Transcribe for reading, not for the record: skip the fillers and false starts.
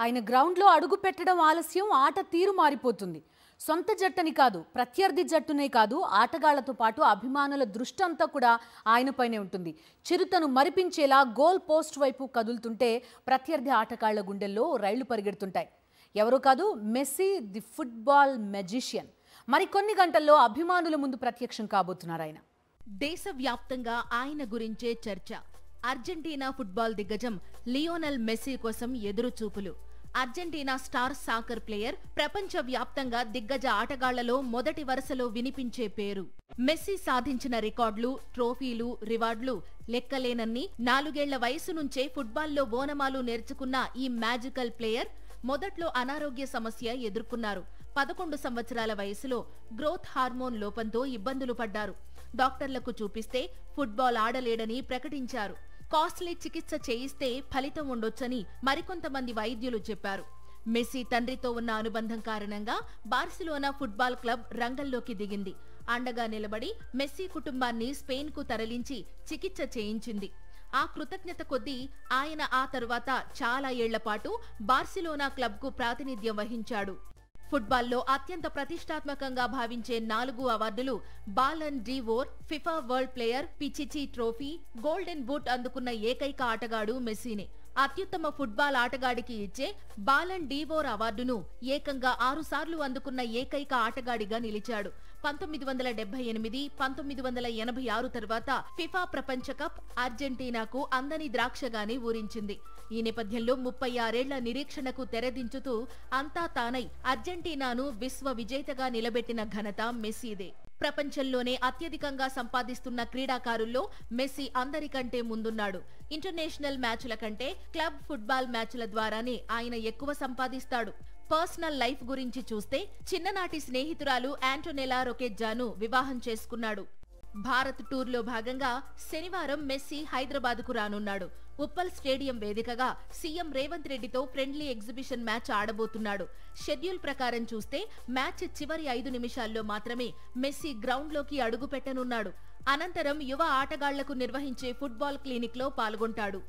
ఆయన గ్రౌండ్లో అడుగు పెట్టడం ఆలస్యం ఆట తీరు మారిపోతుంది. సొంత జట్టుని కాదు, ప్రత్యర్థి జట్టునే కాదు, ఆటగాళ్లతో పాటు అభిమానుల దృష్టి అంతా కూడా ఆయనపైనే ఉంటుంది. చిరుతను మరిపించేలా గోల్ పోస్ట్ వైపు కదులుతుంటే ప్రత్యర్థి ఆటగాళ్ల గుండెల్లో రైళ్లు పరిగెడుతుంటాయి. ఎవరో కాదు, మెస్సీ ది ఫుట్బాల్ మెజిషియన్. మరికొన్ని గంటల్లో అభిమానుల ముందు ప్రత్యక్షం కాబోతున్నారు ఆయన. దేశవ్యాప్తంగా ఆయన గురించే చర్చ. అర్జెంటీనా ఫుట్బాల్ దిగ్గజం లియోనెల్ మెస్సీ కోసం ఎదురుచూపులు. అర్జెంటీనా స్టార్ సాకర్ ప్లేయర్, ప్రపంచ వ్యాప్తంగా దిగ్గజ ఆటగాళ్లలో మొదటి వరుసలో వినిపించే పేరు. మెస్సీ సాధించిన రికార్డులు, ట్రోఫీలు, రివార్డులు లెక్కలేనన్ని. 4 ఏళ్ల వయసు నుంచే ఫుట్బాల్లో ఓనమాలు నేర్చుకున్న ఈ మ్యాజికల్ ప్లేయర్ మొదట్లో అనారోగ్య సమస్య ఎదుర్కొన్నారు. 11 సంవత్సరాల వయసులో గ్రోత్ హార్మోన్ లోపంతో ఇబ్బందులు పడ్డారు. డాక్టర్లకు చూపిస్తే ఫుట్బాల్ ఆడలేడని ప్రకటించారు. కాస్ట్లీ చికిత్స చేయిస్తే ఫలితం ఉండొచ్చని మరికొంతమంది వైద్యులు చెప్పారు. మెస్సీ తండ్రితో ఉన్న అనుబంధం కారణంగా బార్సిలోనా ఫుట్బాల్ క్లబ్ రంగంలోకి దిగింది. అండగా నిలబడి మెస్సీ కుటుంబాన్ని స్పెయిన్కు తరలించి చికిత్స చేయించింది. ఆ కృతజ్ఞత కొద్దీ ఆయన ఆ తరువాత చాలా ఏళ్ల పాటు బార్సిలోనా క్లబ్కు ప్రాతినిధ్యం వహించాడు. ఫుట్బాల్లో అత్యంత ప్రతిష్టాత్మకంగా భావించే 4 అవార్డులు, Ballon d'Or, FIFA world player, Pichichi trophy, golden boot అందుకున్న ఏకైక ఆటగాడు మెస్సీనే. అత్యుత్తమ ఫుట్బాల్ ఆటగాడికి ఇచ్చే బాలన్ డివోర్ అవార్డును ఏకంగా 6 సార్లు అందుకున్న ఏకైక ఆటగాడిగా నిలిచాడు. 1978, 1986 తర్వాత ఫిఫా ప్రపంచ కప్ అర్జెంటీనాకు అందని ద్రాక్షగానే ఊరించింది. ఈ నేపథ్యంలో 36 ఏళ్ల నిరీక్షణకు తెరదించుతూ అంతా తానై అర్జెంటీనాను విశ్వ విజేతగా నిలబెట్టిన ఘనత మెస్సీదే. ప్రపంచంలోనే అత్యధికంగా సంపాదిస్తున్న క్రీడాకారుల్లో మెస్సీ అందరికంటే ముందున్నాడు. ఇంటర్నేషనల్ మ్యాచ్ల కంటే క్లబ్ ఫుట్బాల్ మ్యాచ్ల ద్వారానే ఆయన ఎక్కువ సంపాదిస్తాడు. పర్సనల్ లైఫ్ గురించి చూస్తే చిన్ననాటి స్నేహితురాలు ఆంటోనెలా రొకెజ్జాను వివాహం చేసుకున్నాడు. భారత్ టూర్లో భాగంగా శనివారం మెస్సీ హైదరాబాద్కు రానున్నాడు. ఉప్పల్ స్టేడియం వేదికగా సీఎం రేవంత్ రెడ్డితో ఫ్రెండ్లీ ఎగ్జిబిషన్ మ్యాచ్ ఆడబోతున్నాడు. షెడ్యూల్ ప్రకారం చూస్తే మ్యాచ్ చివరి 5 నిమిషాల్లో మాత్రమే మెస్సీ గ్రౌండ్లోకి అడుగు పెట్టనున్నాడు. అనంతరం యువ ఆటగాళ్లకు నిర్వహించే ఫుట్బాల్ క్లినిక్లో పాల్గొంటాడు.